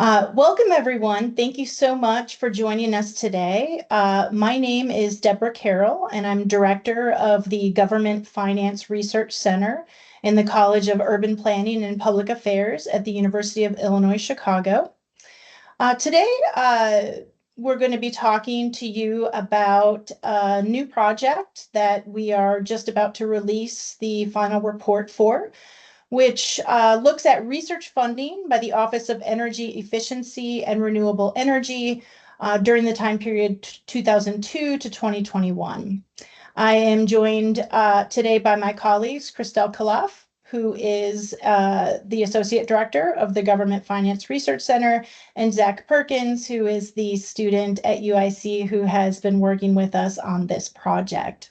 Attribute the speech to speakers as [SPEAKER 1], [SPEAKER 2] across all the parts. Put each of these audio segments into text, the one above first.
[SPEAKER 1] Welcome, everyone. Thank you so much for joining us today. My name is Deborah Carroll, and I'm Director of the Government Finance Research Center in the College of Urban Planning and Public Affairs at the University of Illinois, Chicago. Today, we're going to be talking to you about a new project that we are just about to release the final report for, which looks at research funding by the Office of Energy Efficiency and Renewable Energy during the time period 2002 to 2021. I am joined today by my colleagues, Christelle Kaloff, who is the Associate Director of the Government Finance Research Center, and Zach Perkins, who is the student at UIC who has been working with us on this project.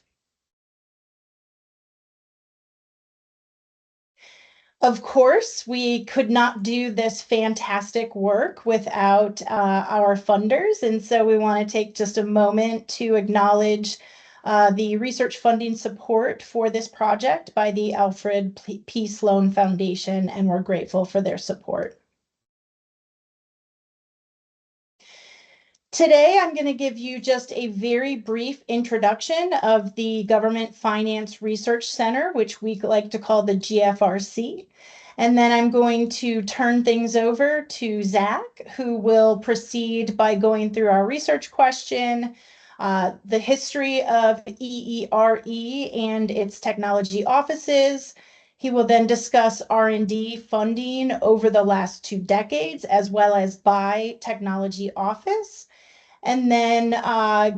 [SPEAKER 1] Of course, we could not do this fantastic work without our funders, and so we want to take just a moment to acknowledge the research funding support for this project by the Alfred P. Sloan Foundation, and we're grateful for their support. Today, I'm going to give you just a very brief introduction of the Government Finance Research Center, which we like to call the GFRC. And then I'm going to turn things over to Zach, who will proceed by going through our research question, the history of EERE and its technology offices. He will then discuss R&D funding over the last 2 decades, as well as by technology office. And then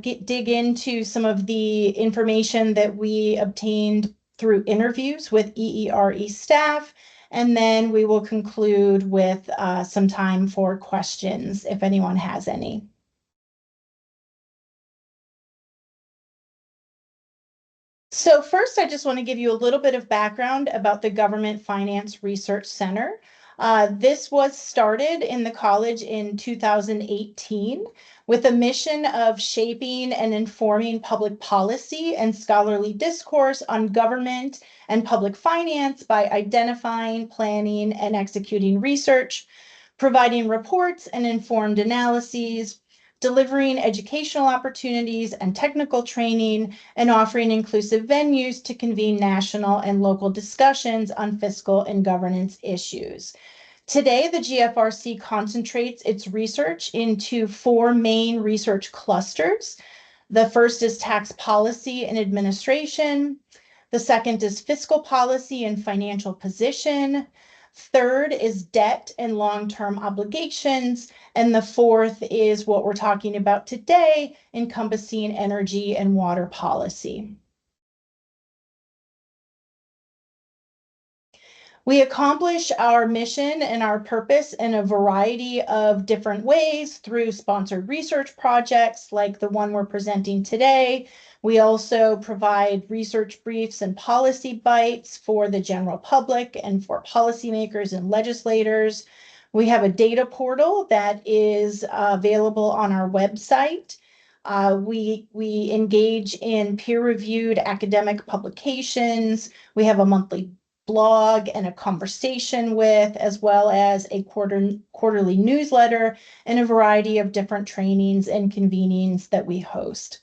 [SPEAKER 1] dig into some of the information that we obtained through interviews with EERE staff. And then we will conclude with some time for questions if anyone has any. So first, I just want to give you a little bit of background about the Government Finance Research Center. This was started in the college in 2018 with a mission of shaping and informing public policy and scholarly discourse on government and public finance by identifying, planning, and executing research, providing reports and informed analyses, delivering educational opportunities and technical training, and offering inclusive venues to convene national and local discussions on fiscal and governance issues. Today, the GFRC concentrates its research into 4 main research clusters. The first is tax policy and administration. The second is fiscal policy and financial position. Third is debt and long-term obligations. And the fourth is what we're talking about today, encompassing energy and water policy. We accomplish our mission and our purpose in a variety of different ways through sponsored research projects like the one we're presenting today. We also provide research briefs and policy bites for the general public and for policymakers and legislators. We have a data portal that is available on our website. We engage in peer-reviewed academic publications. We have a monthly blog and a conversation with, as well as a quarterly newsletter and a variety of different trainings and convenings that we host.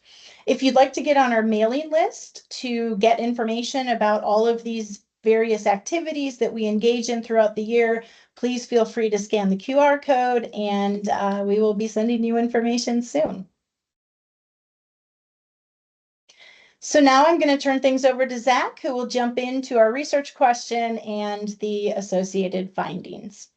[SPEAKER 1] If you'd like to get on our mailing list to get information about all of these various activities that we engage in throughout the year, please feel free to scan the QR code, and we will be sending you information soon. So now I'm going to turn things over to Zach, who will jump into our research question and the associated findings.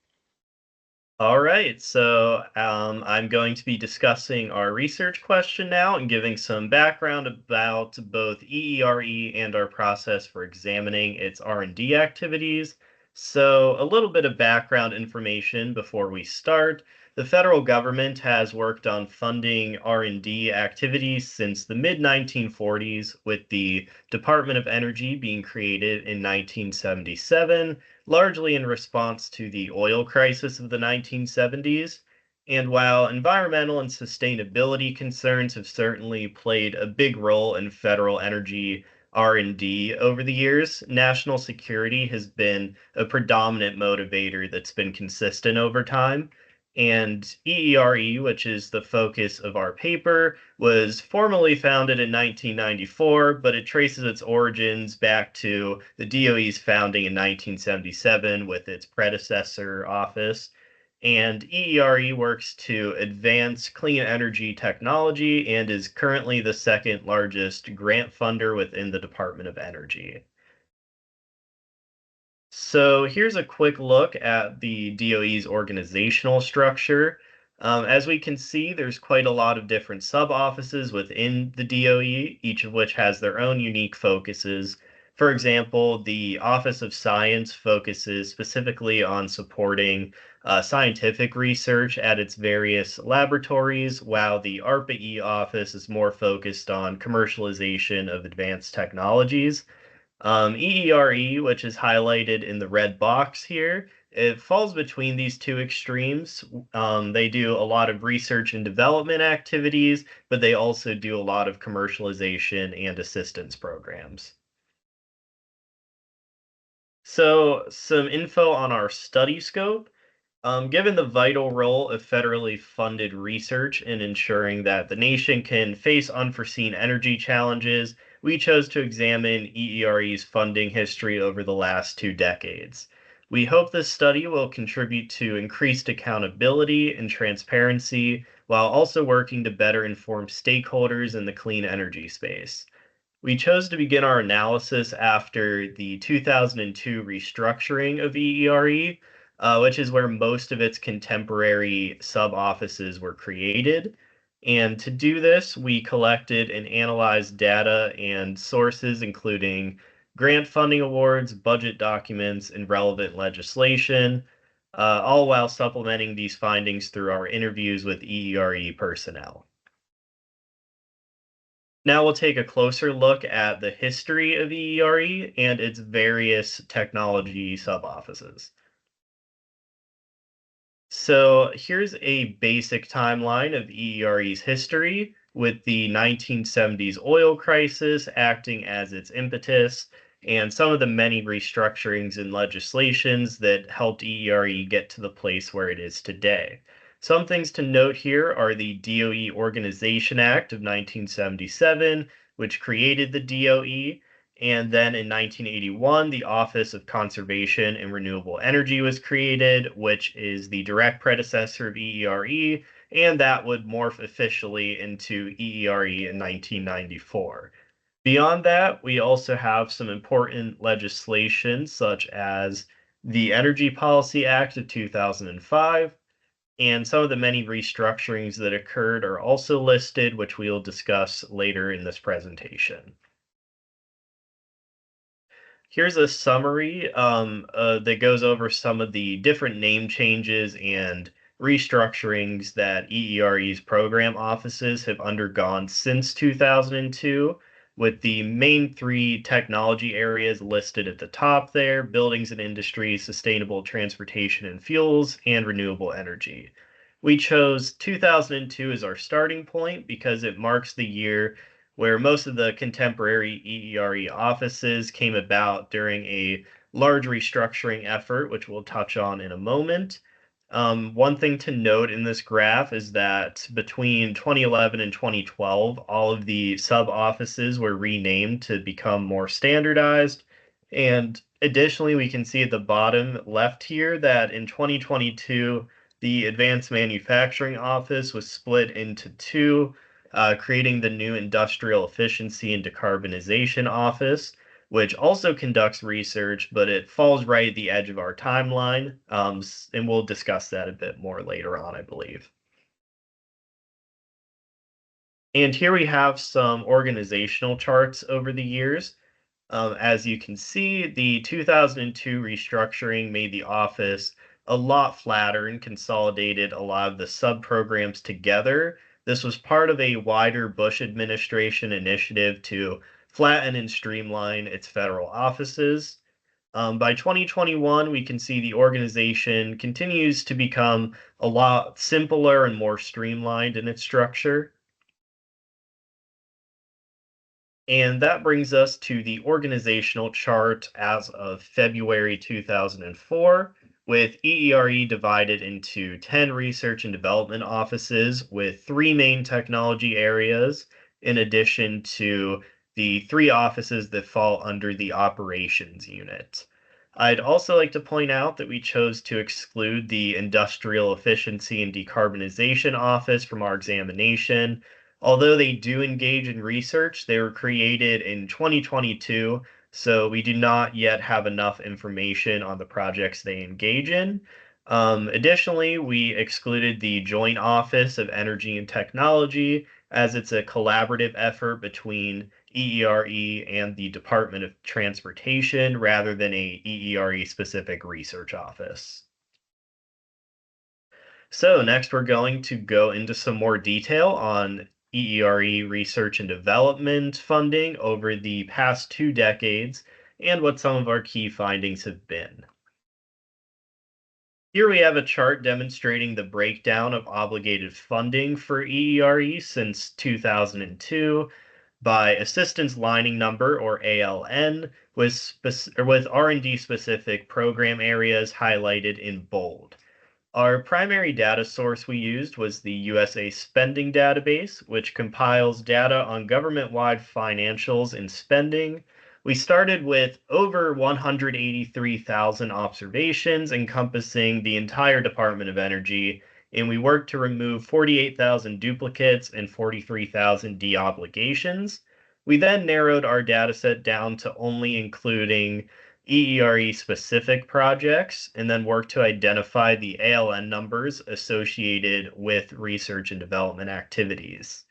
[SPEAKER 2] All right, so I'm going to be discussing our research question now and giving some background about both EERE and our process for examining its R&D activities. So a little bit of background information before we start. The federal government has worked on funding R&D activities since the mid-1940s, with the Department of Energy being created in 1977, largely in response to the oil crisis of the 1970s. And while environmental and sustainability concerns have certainly played a big role in federal energy R&D over the years, national security has been a predominant motivator that's been consistent over time. And EERE, which is the focus of our paper, was formally founded in 1994, but it traces its origins back to the DOE's founding in 1977 with its predecessor office. And EERE works to advance clean energy technology and is currently the second largest grant funder within the Department of Energy. So here's a quick look at the DOE's organizational structure. As we can see, there's quite a lot of different sub-offices within the DOE, each of which has their own unique focuses. For example, the Office of Science focuses specifically on supporting scientific research at its various laboratories, while the ARPA-E office is more focused on commercialization of advanced technologies. EERE, which is highlighted in the red box here, it falls between these two extremes. They do a lot of research and development activities, but they also do a lot of commercialization and assistance programs. So, some info on our study scope. Given the vital role of federally funded research in ensuring that the nation can face unforeseen energy challenges, we chose to examine EERE's funding history over the last 2 decades. We hope this study will contribute to increased accountability and transparency while also working to better inform stakeholders in the clean energy space. We chose to begin our analysis after the 2002 restructuring of EERE, which is where most of its contemporary sub offices were created. And to do this, we collected and analyzed data and sources, including grant funding awards, budget documents, and relevant legislation, all while supplementing these findings through our interviews with EERE personnel. Now we'll take a closer look at the history of EERE and its various technology sub-offices. So here's a basic timeline of EERE's history, with the 1970s oil crisis acting as its impetus, and some of the many restructurings and legislations that helped EERE get to the place where it is today. Some things to note here are the DOE Organization Act of 1977, which created the DOE, and then in 1981, the Office of Conservation and Renewable Energy was created, which is the direct predecessor of EERE, and that would morph officially into EERE in 1994. Beyond that, we also have some important legislation, such as the Energy Policy Act of 2005, and some of the many restructurings that occurred are also listed, which we'll discuss later in this presentation. Here's a summary that goes over some of the different name changes and restructurings that EERE's program offices have undergone since 2002, with the main three technology areas listed at the top there: buildings and industry, sustainable transportation and fuels, and renewable energy. We chose 2002 as our starting point because it marks the year where most of the contemporary EERE offices came about during a large restructuring effort, which we'll touch on in a moment. One thing to note in this graph is that between 2011 and 2012, all of the sub offices were renamed to become more standardized. And additionally, we can see at the bottom left here that in 2022, the Advanced Manufacturing Office was split into two, creating the new Industrial Efficiency and Decarbonization Office, which also conducts research, but it falls right at the edge of our timeline, and we'll discuss that a bit more later on, I believe. And here we have some organizational charts over the years. As you can see, the 2002 restructuring made the office a lot flatter and consolidated a lot of the sub-programs together. This was part of a wider Bush administration initiative to flatten and streamline its federal offices. By 2021, we can see the organization continues to become a lot simpler and more streamlined in its structure. And that brings us to the organizational chart as of February 2004. with EERE divided into 10 research and development offices with three main technology areas, in addition to the three offices that fall under the operations unit. I'd also like to point out that we chose to exclude the Industrial Efficiency and Decarbonization Office from our examination. Although they do engage in research, they were created in 2022, so we do not yet have enough information on the projects they engage in. Additionally, we excluded the Joint Office of Energy and Technology as it's a collaborative effort between EERE and the Department of Transportation rather than a EERE specific research office. So next we're going to go into some more detail on EERE research and development funding over the past 2 decades and what some of our key findings have been. Here we have a chart demonstrating the breakdown of obligated funding for EERE since 2002 by assistance lining number or ALN with R&D specific program areas highlighted in bold. Our primary data source we used was the USA Spending Database, which compiles data on government-wide financials and spending. We started with over 183,000 observations encompassing the entire Department of Energy, and we worked to remove 48,000 duplicates and 43,000 deobligations. We then narrowed our dataset down to only including EERE specific projects and then work to identify the ALN numbers associated with research and development activities.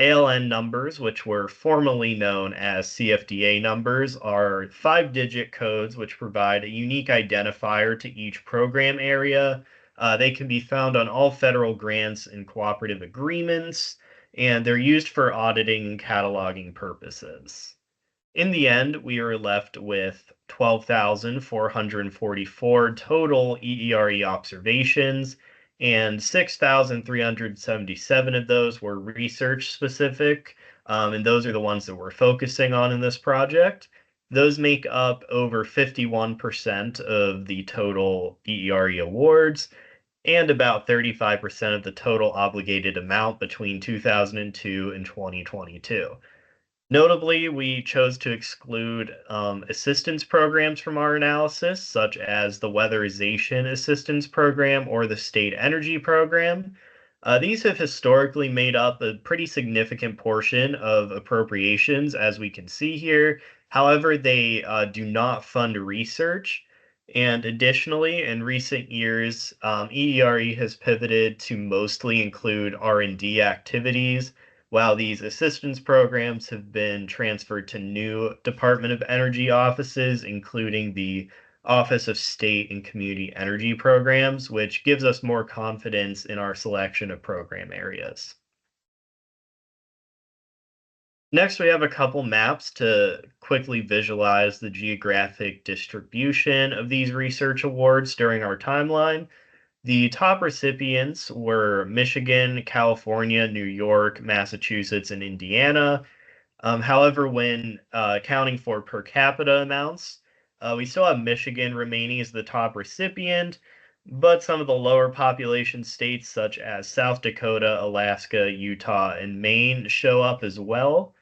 [SPEAKER 2] ALN numbers, which were formerly known as CFDA numbers, are 5-digit codes which provide a unique identifier to each program area. They can be found on all federal grants and cooperative agreements, and they're used for auditing and cataloging purposes. In the end, we were left with 12,444 total EERE observations, and 6,377 of those were research specific, and those are the ones that we're focusing on in this project. Those make up over 51% of the total EERE awards and about 35% of the total obligated amount between 2002 and 2022. Notably, we chose to exclude assistance programs from our analysis, such as the Weatherization Assistance Program or the State Energy Program. These have historically made up a pretty significant portion of appropriations, as we can see here. However, they do not fund research. And additionally, in recent years, EERE has pivoted to mostly include R&D activities, while these assistance programs have been transferred to new Department of Energy offices, including the Office of State and Community Energy Programs, which gives us more confidence in our selection of program areas. Next, we have a couple maps to quickly visualize the geographic distribution of these research awards during our timeline. The top recipients were Michigan, California, New York, Massachusetts, and Indiana. However, when accounting for per capita amounts, we still have Michigan remaining as the top recipient, but some of the lower population states, such as South Dakota, Alaska, Utah, and Maine, show up as well.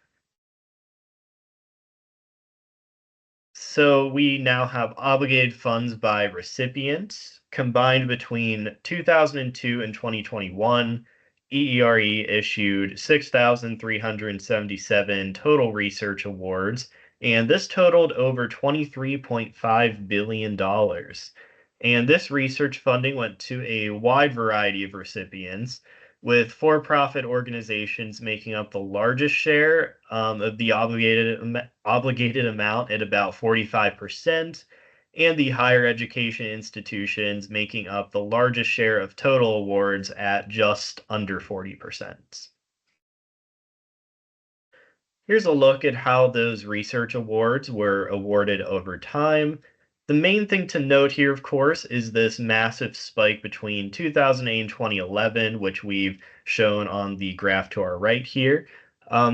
[SPEAKER 2] So we now have obligated funds by recipient combined between 2002 and 2021. EERE issued 6,377 total research awards, and this totaled over $23.5 billion. And this research funding went to a wide variety of recipients, with for-profit organizations making up the largest share of the obligated amount at about 45%, and the higher education institutions making up the largest share of total awards at just under 40%. Here's a look at how those research awards were awarded over time. The main thing to note here, of course, is this massive spike between 2008 and 2011, which we've shown on the graph to our right here.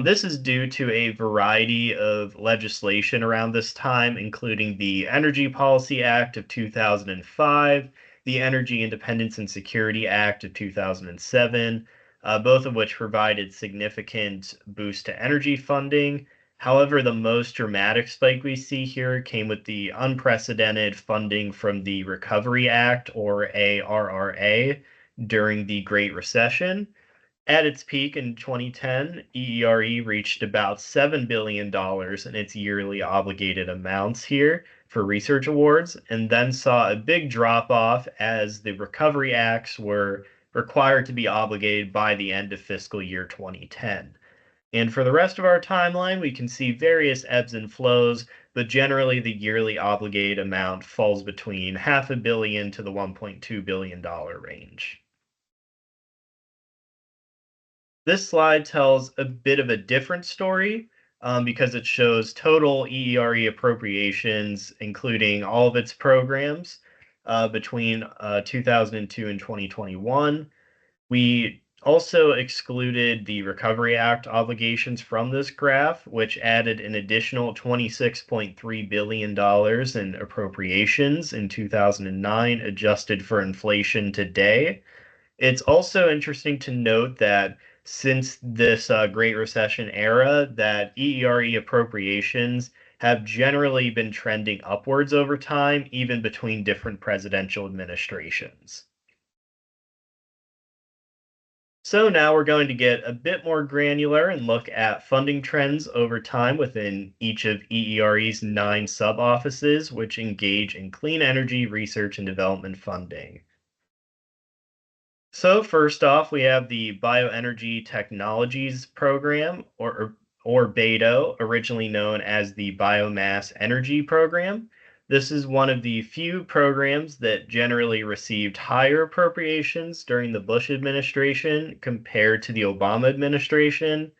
[SPEAKER 2] This is due to a variety of legislation around this time, including the Energy Policy Act of 2005, the Energy Independence and Security Act of 2007, both of which provided significant boost to energy funding. However, the most dramatic spike we see here came with the unprecedented funding from the Recovery Act, or ARRA, during the Great Recession. At its peak in 2010, EERE reached about $7 billion in its yearly obligated amounts here for research awards, and then saw a big drop off as the Recovery Acts were required to be obligated by the end of fiscal year 2010. And for the rest of our timeline, we can see various ebbs and flows, but generally the yearly obligated amount falls between half a billion to the $1.2 billion range. This slide tells a bit of a different story because it shows total EERE appropriations, including all of its programs between 2002 and 2021. We also excluded the Recovery Act obligations from this graph, which added an additional $26.3 billion in appropriations in 2009, adjusted for inflation today. It's also interesting to note that since this Great Recession era, that EERE appropriations have generally been trending upwards over time, even between different presidential administrations. So now we're going to get a bit more granular and look at funding trends over time within each of EERE's 9 sub-offices, which engage in clean energy research and development funding. So first off, we have the Bioenergy Technologies Program, or BETO, originally known as the Biomass Energy Program. This is one of the few programs that generally received higher appropriations during the Bush administration compared to the Obama administration.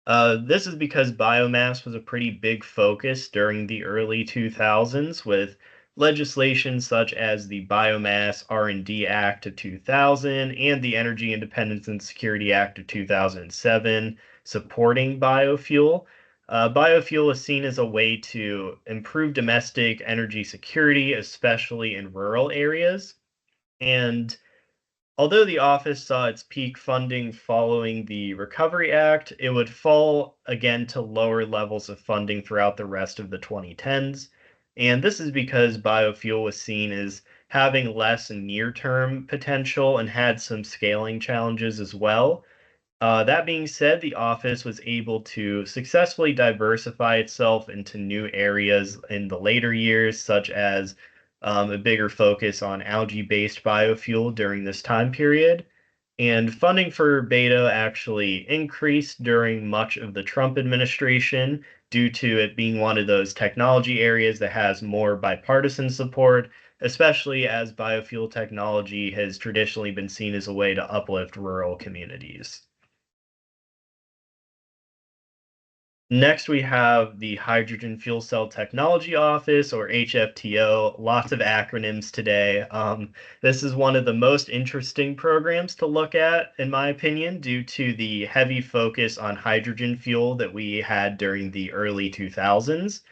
[SPEAKER 2] This is because biomass was a pretty big focus during the early 2000s with legislation such as the Biomass R&D Act of 2000 and the Energy Independence and Security Act of 2007 supporting biofuel. Biofuel is seen as a way to improve domestic energy security, especially in rural areas. And although the office saw its peak funding following the Recovery Act, it would fall again to lower levels of funding throughout the rest of the 2010s. And this is because biofuel was seen as having less near term potential and had some scaling challenges as well. That being said, the office was able to successfully diversify itself into new areas in the later years, such as a bigger focus on algae-based biofuel during this time period. And funding for Beta actually increased during much of the Trump administration due to it being one of those technology areas that has more bipartisan support, especially as biofuel technology has traditionally been seen as a way to uplift rural communities. Next, we have the Hydrogen Fuel Cell Technology Office, or HFTO. Lots of acronyms today. This is one of the most interesting programs to look at, in my opinion, due to the heavy focus on hydrogen fuel that we had during the early 2000s.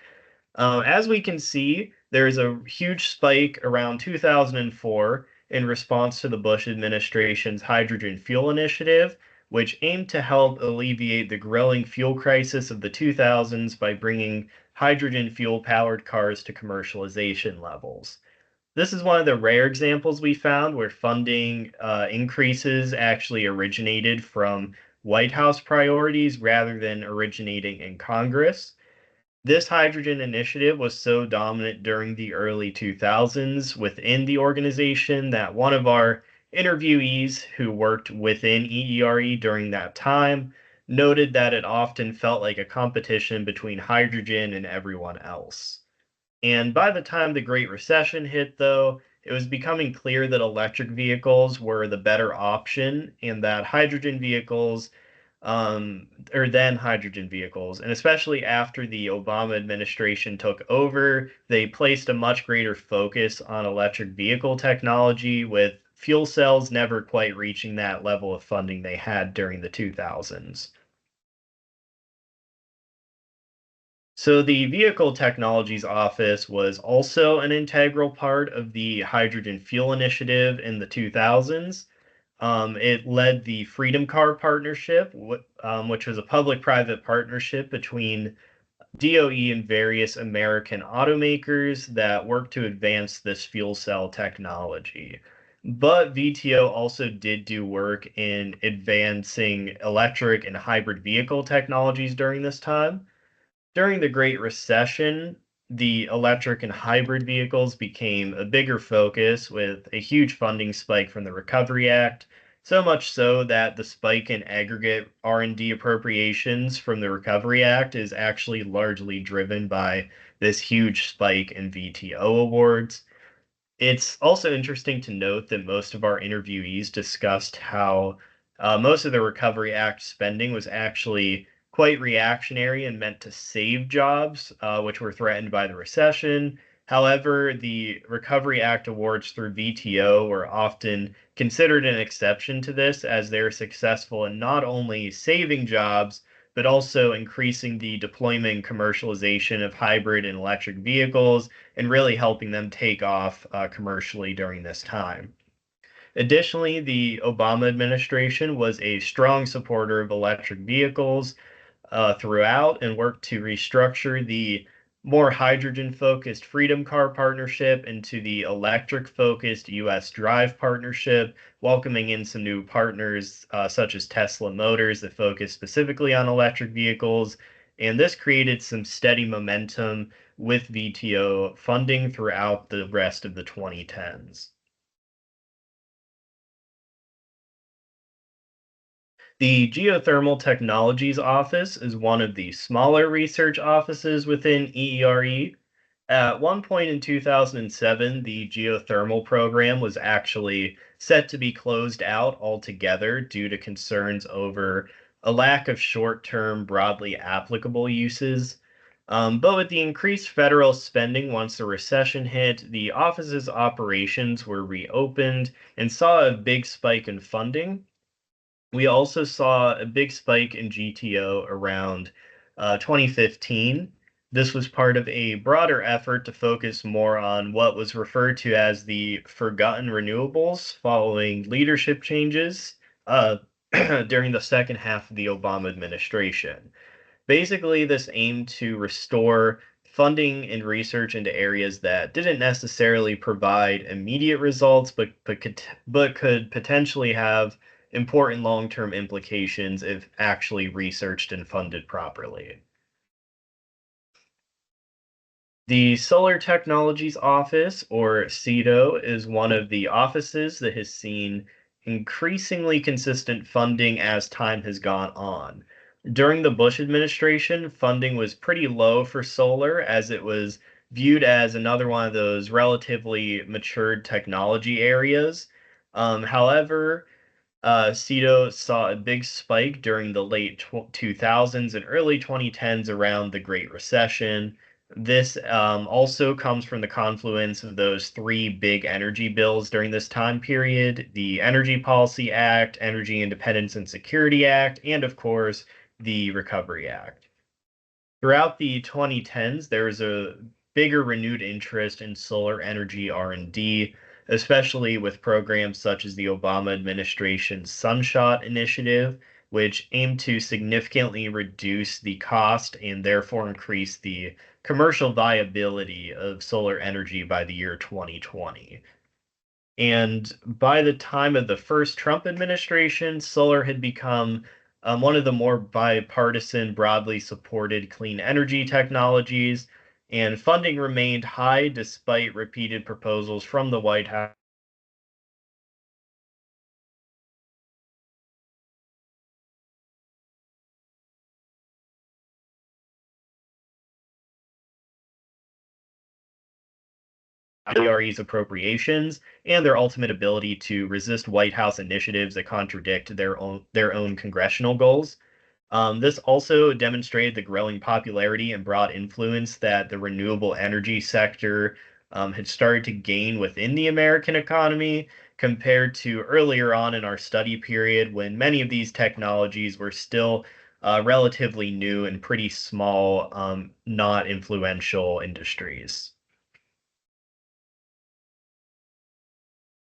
[SPEAKER 2] As we can see, there's a huge spike around 2004 in response to the Bush administration's hydrogen fuel initiative, which aimed to help alleviate the growing fuel crisis of the 2000s by bringing hydrogen fuel powered cars to commercialization levels. This is one of the rare examples we found where funding increases actually originated from White House priorities rather than originating in Congress. This hydrogen initiative was so dominant during the early 2000s within the organization that one of our interviewees who worked within EERE during that time noted that it often felt like a competition between hydrogen and everyone else. And by the time the Great Recession hit, though, it was becoming clear that electric vehicles were the better option and that hydrogen vehicles or then hydrogen vehicles. And especially after the Obama administration took over, they placed a much greater focus on electric vehicle technology, with fuel cells never quite reaching that level of funding they had during the 2000s. So the Vehicle Technologies Office was also an integral part of the Hydrogen Fuel Initiative in the 2000s. It led the Freedom Car Partnership, which was a public-private partnership between DOE and various American automakers that worked to advance this fuel cell technology. But VTO also did do work in advancing electric and hybrid vehicle technologies during this time. During the Great Recession, the electric and hybrid vehicles became a bigger focus with a huge funding spike from the Recovery Act, so much so that the spike in aggregate R&D appropriations from the Recovery Act is actually largely driven by this huge spike in VTO awards. It's also interesting to note that most of our interviewees discussed how most of the Recovery Act spending was actually quite reactionary and meant to save jobs, which were threatened by the recession. However, the Recovery Act awards through VTO were often considered an exception to this, as they're successful in not only saving jobs, but also increasing the deployment and commercialization of hybrid and electric vehicles and really helping them take off commercially during this time. Additionally, the Obama administration was a strong supporter of electric vehicles throughout and worked to restructure the more hydrogen focused Freedom Car Partnership into the electric focused US Drive Partnership, welcoming in some new partners such as Tesla Motors that focus specifically on electric vehicles. And this created some steady momentum with VTO funding throughout the rest of the 2010s. The Geothermal Technologies Office is one of the smaller research offices within EERE. At one point in 2007, the geothermal program was actually set to be closed out altogether due to concerns over a lack of short-term, broadly applicable uses. But with the increased federal spending once the recession hit, the office's operations were reopened and saw a big spike in funding. We also saw a big spike in GTO around 2015. This was part of a broader effort to focus more on what was referred to as the forgotten renewables following leadership changes during the second half of the Obama administration. Basically, this aimed to restore funding and research into areas that didn't necessarily provide immediate results, but could potentially have important long-term implications if actually researched and funded properly. The Solar Technologies Office, or SETO, is one of the offices that has seen increasingly consistent funding as time has gone on. During the Bush administration, funding was pretty low for solar as it was viewed as another one of those relatively matured technology areas. However, Cedo saw a big spike during the late 2000s and early 2010s around the Great Recession. This also comes from the confluence of those three big energy bills during this time period: the Energy Policy Act, Energy Independence and Security Act, and of course, the Recovery Act. Throughout the 2010s, there was a bigger renewed interest in solar energy R&D, especially with programs such as the Obama administration's Sunshot Initiative, which aimed to significantly reduce the cost and therefore increase the commercial viability of solar energy by the year 2020. And by the time of the first Trump administration, solar had become one of the more bipartisan, broadly supported clean energy technologies, and funding remained high despite repeated proposals from the White House ERE's appropriations and their ultimate ability to resist White House initiatives that contradict their own congressional goals. This also demonstrated the growing popularity and broad influence that the renewable energy sector had started to gain within the American economy compared to earlier on in our study period when many of these technologies were still relatively new and pretty small, not influential industries.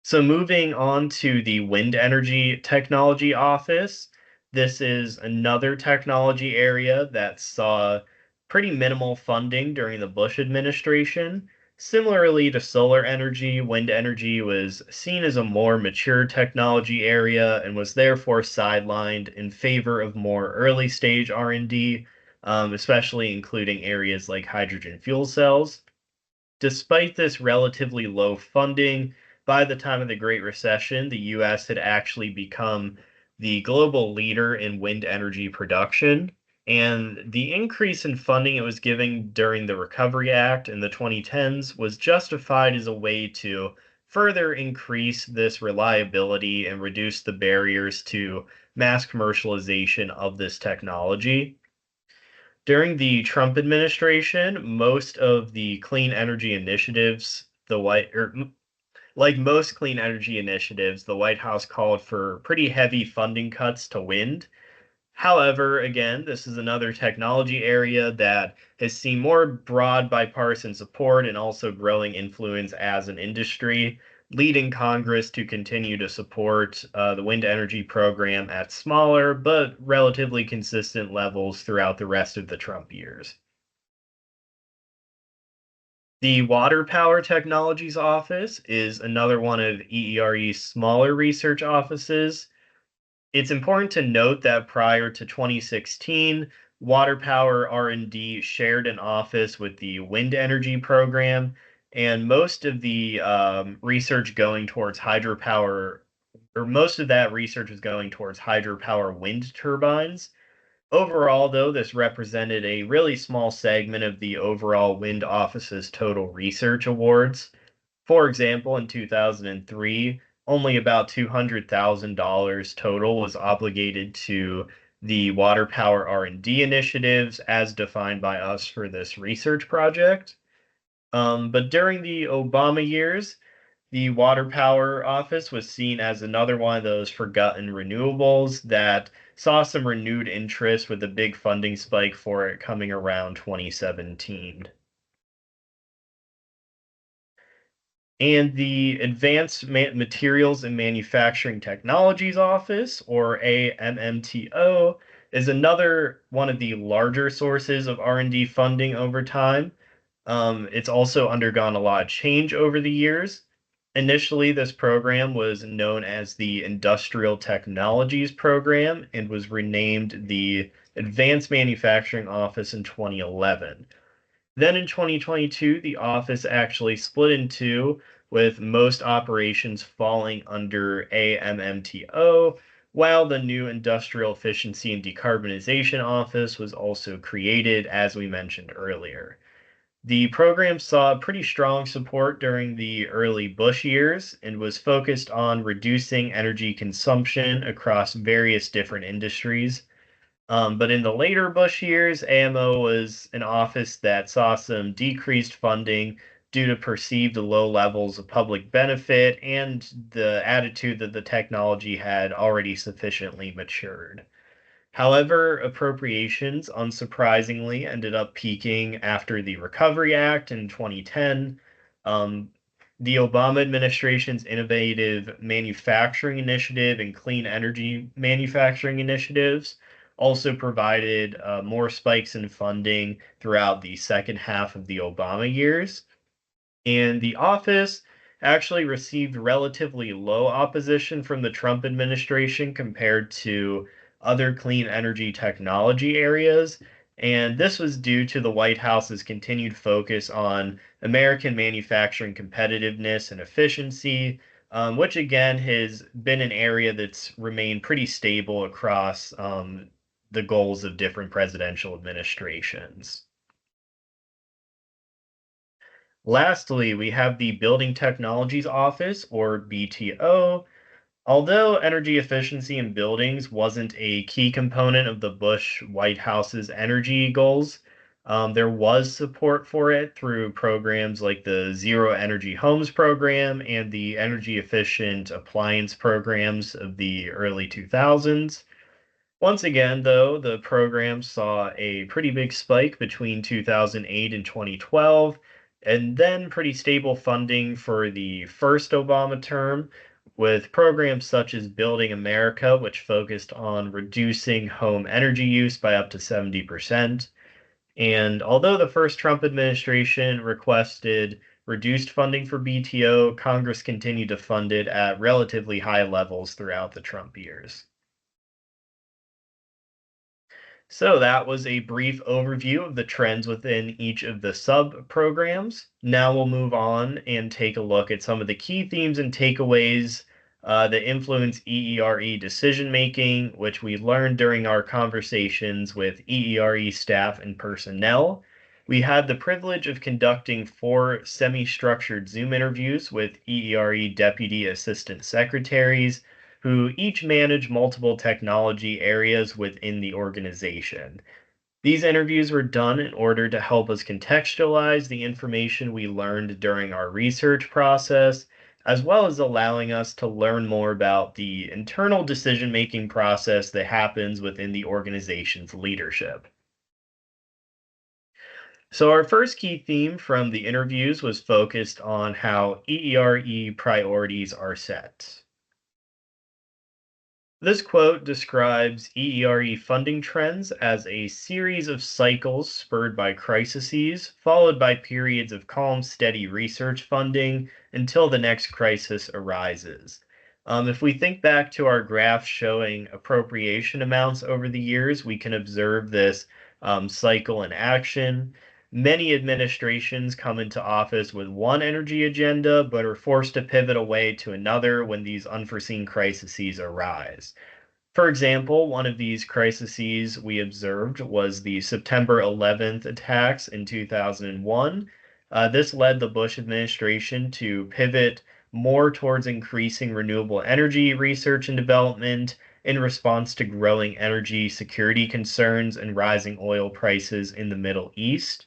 [SPEAKER 2] So moving on to the wind energy technology office, this is another technology area that saw pretty minimal funding during the Bush administration. Similarly to solar energy, wind energy was seen as a more mature technology area and was therefore sidelined in favor of more early stage R&D, especially including areas like hydrogen fuel cells. Despite this relatively low funding, by the time of the Great Recession, the US had actually become the global leader in wind energy production. And the increase in funding it was giving during the Recovery Act in the 2010s was justified as a way to further increase this reliability and reduce the barriers to mass commercialization of this technology. During the Trump administration, most of the clean energy initiatives, like most clean energy initiatives, the White House called for pretty heavy funding cuts to wind. However, again, this is another technology area that has seen more broad bipartisan support and also growing influence as an industry, leading Congress to continue to support the wind energy program at smaller but relatively consistent levels throughout the rest of the Trump years. The Water Power Technologies Office is another one of EERE's smaller research offices. It's important to note that prior to 2016, Water Power R&D shared an office with the wind energy program, and most of the research going towards hydropower, or most of that research was going towards hydropower wind turbines. Overall, though, this represented a really small segment of the overall wind office's total research awards. For example, in 2003, only about $200,000 total was obligated to the water power R&D initiatives as defined by us for this research project. But during the Obama years, the Water Power Office was seen as another one of those forgotten renewables that saw some renewed interest with a big funding spike for it coming around 2017. And the Advanced Materials and Manufacturing Technologies Office, or AMMTO, is another one of the larger sources of R&D funding over time. It's also undergone a lot of change over the years. Initially, this program was known as the Industrial Technologies Program and was renamed the Advanced Manufacturing Office in 2011. Then in 2022, the office actually split in two, with most operations falling under AMMTO, while the new Industrial Efficiency and Decarbonization Office was also created, as we mentioned earlier. The program saw pretty strong support during the early Bush years and was focused on reducing energy consumption across various different industries. But in the later Bush years, AMO was an office that saw some decreased funding due to perceived low levels of public benefit and the attitude that the technology had already sufficiently matured. However, appropriations, unsurprisingly, ended up peaking after the Recovery Act in 2010. Um, the Obama administration's innovative manufacturing initiative and clean energy manufacturing initiatives also provided more spikes in funding throughout the second half of the Obama years. And the office actually received relatively low opposition from the Trump administration compared to other clean energy technology areas. And this was due to the White House's continued focus on American manufacturing competitiveness and efficiency, which again has been an area that's remained pretty stable across the goals of different presidential administrations. Lastly, we have the Building Technologies Office, or BTO. Although energy efficiency in buildings wasn't a key component of the Bush White House's energy goals, there was support for it through programs like the Zero Energy Homes program and the energy efficient appliance programs of the early 2000s. Once again, though, the program saw a pretty big spike between 2008 and 2012, and then pretty stable funding for the first Obama term, with programs such as Building America, which focused on reducing home energy use by up to 70%. And although the first Trump administration requested reduced funding for BTO, Congress continued to fund it at relatively high levels throughout the Trump years. So that was a brief overview of the trends within each of the sub-programs. Now we'll move on and take a look at some of the key themes and takeaways that influence EERE decision making, which we learned during our conversations with EERE staff and personnel. We had the privilege of conducting 4 semi-structured Zoom interviews with EERE deputy assistant secretaries who each manage multiple technology areas within the organization. These interviews were done in order to help us contextualize the information we learned during our research process, as well as allowing us to learn more about the internal decision making process that happens within the organization's leadership. So, our first key theme from the interviews was focused on how EERE priorities are set. This quote describes EERE funding trends as a series of cycles spurred by crises, followed by periods of calm, steady research funding until the next crisis arises. If we think back to our graph showing appropriation amounts over the years, we can observe this cycle in action. Many administrations come into office with one energy agenda, but are forced to pivot away to another when these unforeseen crises arise. For example, one of these crises we observed was the September 11th attacks in 2001. This led the Bush administration to pivot more towards increasing renewable energy research and development in response to growing energy security concerns and rising oil prices in the Middle East.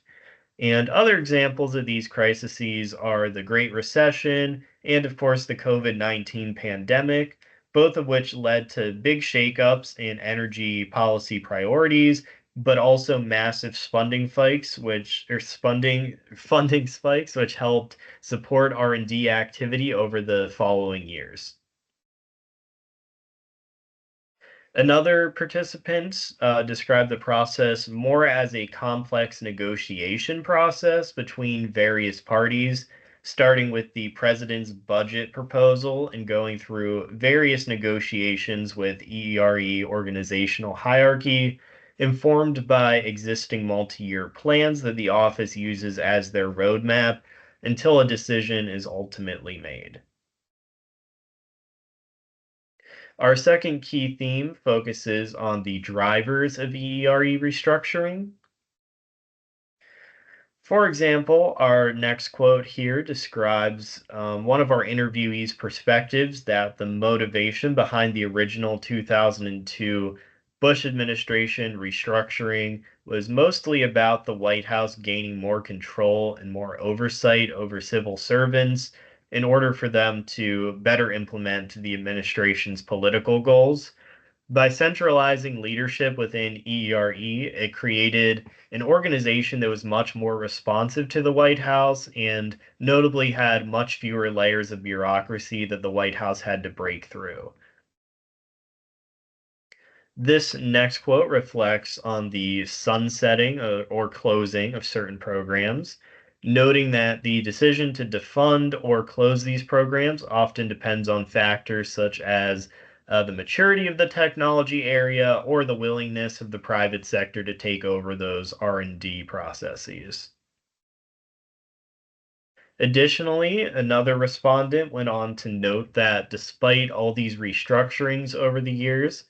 [SPEAKER 2] And other examples of these crises are the Great Recession and, of course, the COVID-19 pandemic, both of which led to big shakeups in energy policy priorities, but also massive funding spikes, which helped support R&D activity over the following years. Another participant described the process more as a complex negotiation process between various parties, starting with the president's budget proposal and going through various negotiations with EERE organizational hierarchy, informed by existing multi-year plans that the office uses as their roadmap until a decision is ultimately made. Our second key theme focuses on the drivers of EERE restructuring. For example, our next quote here describes one of our interviewees' perspectives that the motivation behind the original 2002 Bush administration restructuring was mostly about the White House gaining more control and more oversight over civil servants in order for them to better implement the administration's political goals. By centralizing leadership within EERE, it created an organization that was much more responsive to the White House and notably had much fewer layers of bureaucracy that the White House had to break through. This next quote reflects on the sunsetting or closing of certain programs, noting that the decision to defund or close these programs often depends on factors such as the maturity of the technology area or the willingness of the private sector to take over those R&D processes. Additionally, another respondent went on to note that despite all these restructurings over the years,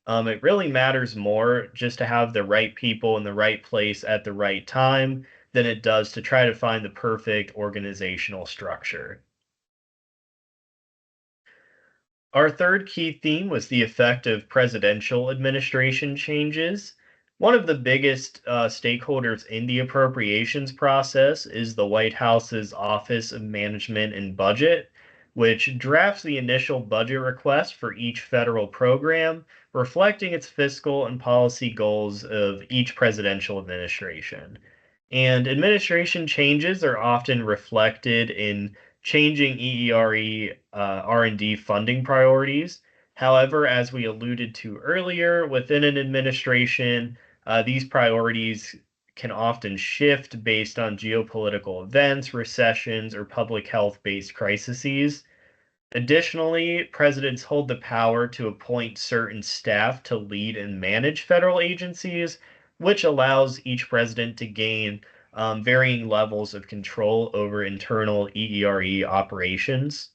[SPEAKER 2] it really matters more just to have the right people in the right place at the right time than it does to try to find the perfect organizational structure. Our third key theme was the effect of presidential administration changes. One of the biggest stakeholders in the appropriations process is the White House's Office of Management and Budget, which drafts the initial budget request for each federal program reflecting its fiscal and policy goals of each presidential administration. And administration changes are often reflected in changing EERE R&D funding priorities. However, as we alluded to earlier, within an administration, these priorities can often shift based on geopolitical events, recessions, or public health based crises. Additionally, presidents hold the power to appoint certain staff to lead and manage federal agencies, which allows each president to gain varying levels of control over internal EERE operations.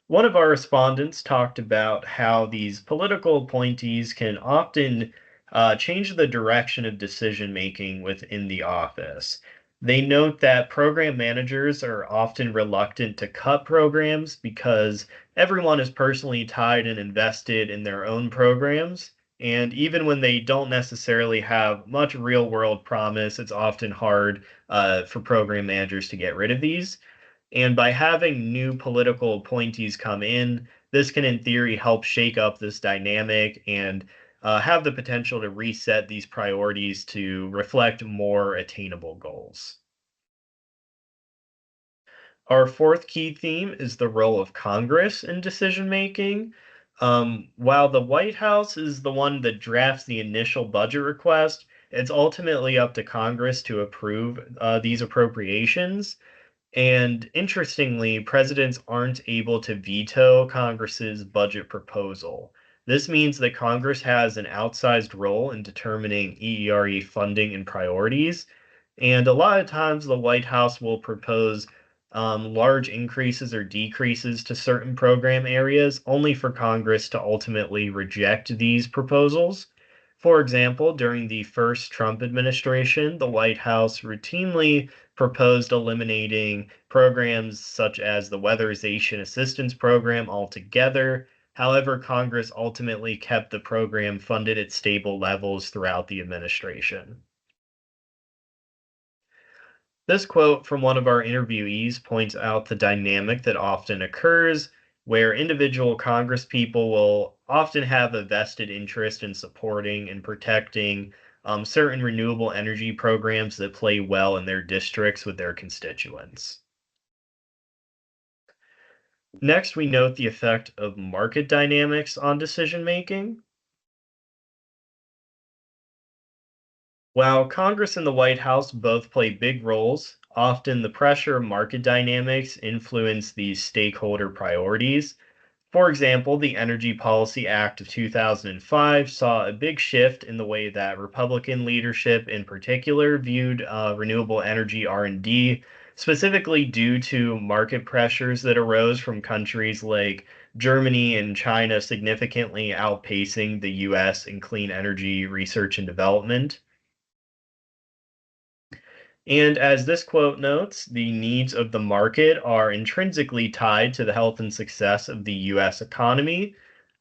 [SPEAKER 2] One of our respondents talked about how these political appointees can often change the direction of decision making within the office. They note that program managers are often reluctant to cut programs because everyone is personally tied and invested in their own programs. And even when they don't necessarily have much real world promise, it's often hard for program managers to get rid of these. And by having new political appointees come in, this can, in theory, help shake up this dynamic and have the potential to reset these priorities to reflect more attainable goals. Our fourth key theme is the role of Congress in decision making. While the White House is the one that drafts the initial budget request, it's ultimately up to Congress to approve these appropriations. And interestingly, presidents aren't able to veto Congress's budget proposal. This means that Congress has an outsized role in determining EERE funding and priorities. And a lot of times, the White House will propose large increases or decreases to certain program areas, only for Congress to ultimately reject these proposals. For example, during the first Trump administration, the White House routinely proposed eliminating programs such as the Weatherization Assistance Program altogether. However, Congress ultimately kept the program funded at stable levels throughout the administration. This quote from one of our interviewees points out the dynamic that often occurs where individual congresspeople will often have a vested interest in supporting and protecting certain renewable energy programs that play well in their districts with their constituents. Next, we note the effect of market dynamics on decision making. While Congress and the White House both play big roles, often the pressure of market dynamics influence these stakeholder priorities. For example, the Energy Policy Act of 2005 saw a big shift in the way that Republican leadership in particular viewed renewable energy R&D, specifically due to market pressures that arose from countries like Germany and China significantly outpacing the US in clean energy research and development. And as this quote notes, the needs of the market are intrinsically tied to the health and success of the US economy.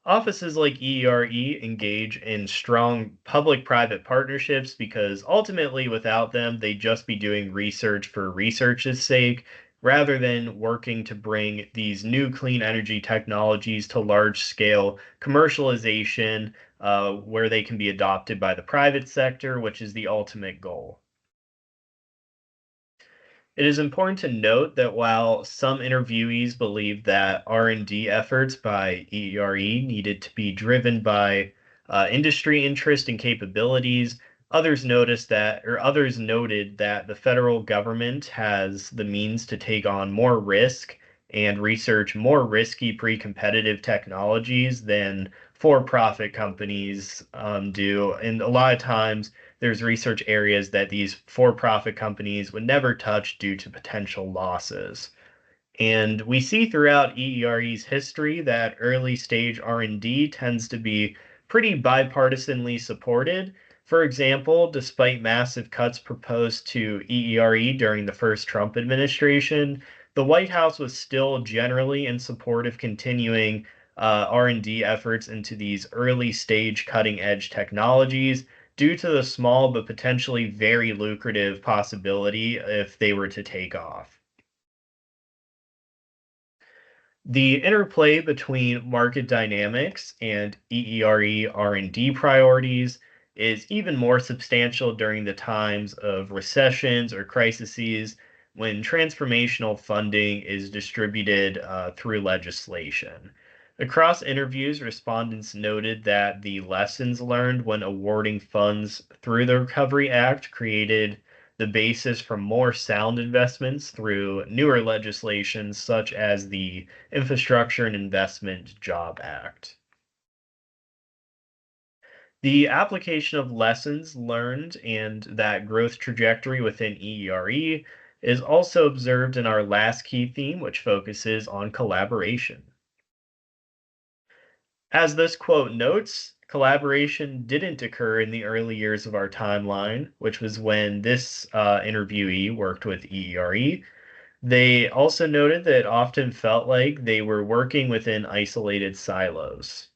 [SPEAKER 2] Offices like EERE engage in strong public private partnerships because ultimately, without them, they'd just be doing research for research's sake rather than working to bring these new clean energy technologies to large scale commercialization where they can be adopted by the private sector, which is the ultimate goal. It is important to note that while some interviewees believe that R&D efforts by EERE needed to be driven by industry interest and capabilities, others noted that the federal government has the means to take on more risk and research more risky pre-competitive technologies than for-profit companies do. And a lot of times there's research areas that these for-profit companies would never touch due to potential losses. And we see throughout EERE's history that early stage R&D tends to be pretty bipartisanly supported. For example, despite massive cuts proposed to EERE during the first Trump administration, the White House was still generally in support of continuing R&D efforts into these early stage cutting edge technologies due to the small but potentially very lucrative possibility if they were to take off. The interplay between market dynamics and EERE R&D priorities is even more substantial during the times of recessions or crises when transformational funding is distributed through legislation. Across interviews, respondents noted that the lessons learned when awarding funds through the Recovery Act created the basis for more sound investments through newer legislation such as the Infrastructure and Investment Job Act. The application of lessons learned and that growth trajectory within EERE is also observed in our last key theme, which focuses on collaboration. As this quote notes, collaboration didn't occur in the early years of our timeline, which was when this interviewee worked with EERE. They also noted that it often felt like they were working within isolated silos.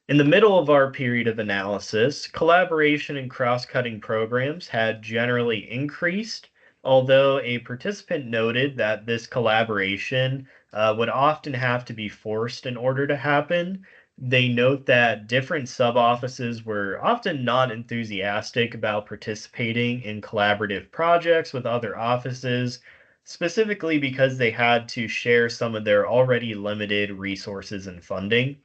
[SPEAKER 2] In the middle of our period of analysis, collaboration and cross-cutting programs had generally increased, although a participant noted that this collaboration would often have to be forced in order to happen. They note that different sub-offices were often not enthusiastic about participating in collaborative projects with other offices, specifically because they had to share some of their already limited resources and funding.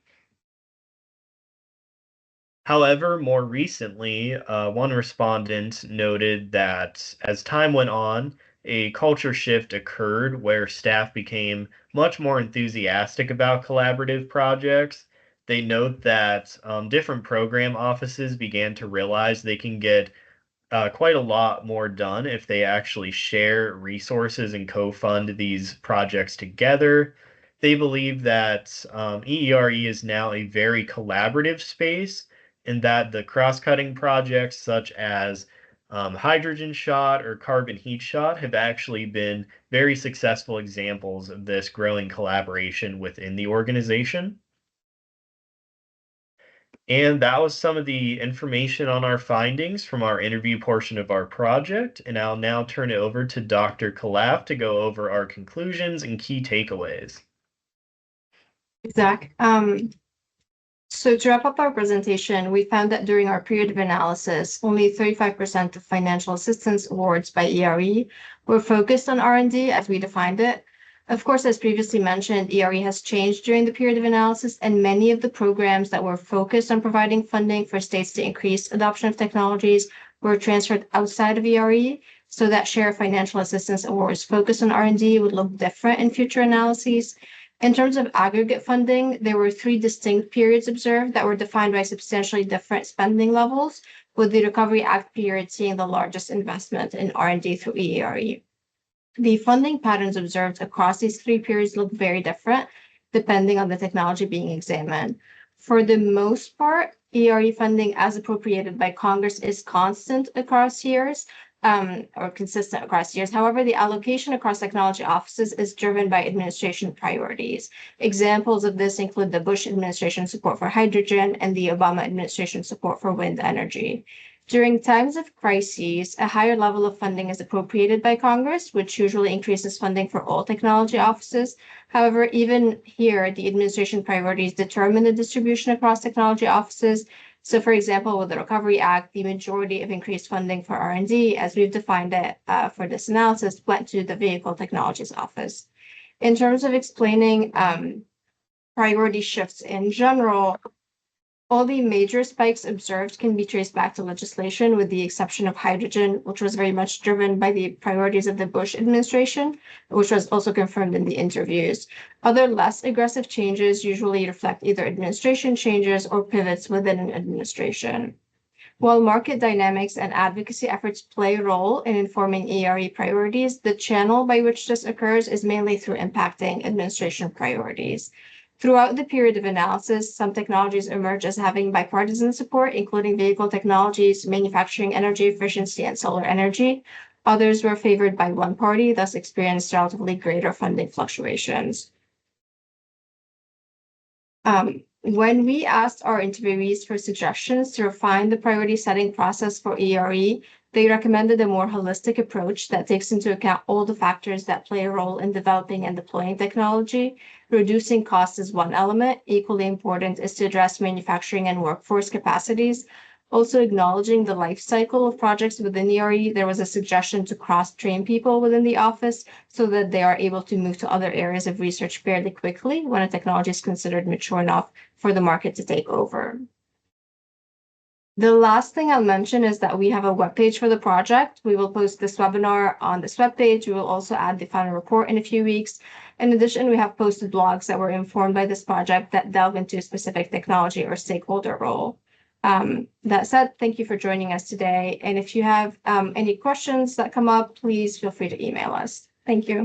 [SPEAKER 2] However, more recently, one respondent noted that as time went on, a culture shift occurred where staff became much more enthusiastic about collaborative projects. They note that different program offices began to realize they can get quite a lot more done if they actually share resources and co-fund these projects together. They believe that EERE is now a very collaborative space and that the cross-cutting projects such as hydrogen shot or carbon heat shot have actually been very successful examples of this growing collaboration within the organization. And that was some of the information on our findings from our interview portion of our project. And I'll now turn it over to Dr. Kalaf to go over our conclusions and key takeaways.
[SPEAKER 3] Zach. So to wrap up our presentation, we found that during our period of analysis, only 35% of financial assistance awards by ERE were focused on R&D as we defined it. Of course, as previously mentioned, ERE has changed during the period of analysis, and many of the programs that were focused on providing funding for states to increase adoption of technologies were transferred outside of ERE, so that share of financial assistance awards focused on R&D would look different in future analyses. In terms of aggregate funding, there were 3 distinct periods observed that were defined by substantially different spending levels, with the Recovery Act period seeing the largest investment in R&D through EERE. The funding patterns observed across these 3 periods look very different, depending on the technology being examined. For the most part, ERE funding as appropriated by Congress is constant across years, or consistent across years. However, the allocation across technology offices is driven by administration priorities. Examples of this include the Bush administration support for hydrogen and the Obama administration support for wind energy. During times of crises, a higher level of funding is appropriated by Congress, which usually increases funding for all technology offices. However, even here, the administration priorities determine the distribution across technology offices. So, for example, with the Recovery Act, the majority of increased funding for R&D, as we've defined it for this analysis, went to the Vehicle Technologies Office. In terms of explaining priority shifts in general, all the major spikes observed can be traced back to legislation, with the exception of hydrogen, which was very much driven by the priorities of the Bush administration, which was also confirmed in the interviews. Other less aggressive changes usually reflect either administration changes or pivots within an administration. While market dynamics and advocacy efforts play a role in informing ERE priorities, the channel by which this occurs is mainly through impacting administration priorities. Throughout the period of analysis, some technologies emerge as having bipartisan support, including vehicle technologies, manufacturing energy efficiency, and solar energy. Others were favored by one party, thus experienced relatively greater funding fluctuations. When we asked our interviewees for suggestions to refine the priority setting process for ERE, They recommended a more holistic approach that takes into account all the factors that play a role in developing and deploying technology. Reducing costs is one element. Equally important is to address manufacturing and workforce capacities. Also acknowledging the life cycle of projects within ERE, there was a suggestion to cross-train people within the office so that they are able to move to other areas of research fairly quickly when a technology is considered mature enough for the market to take over. The last thing I'll mention is that we have a webpage for the project. We will post this webinar on this webpage. We will also add the final report in a few weeks. In addition, we have posted blogs that were informed by this project that delve into a specific technology or stakeholder role. That said, thank you for joining us today. And if you have any questions that come up, please feel free to email us. Thank you.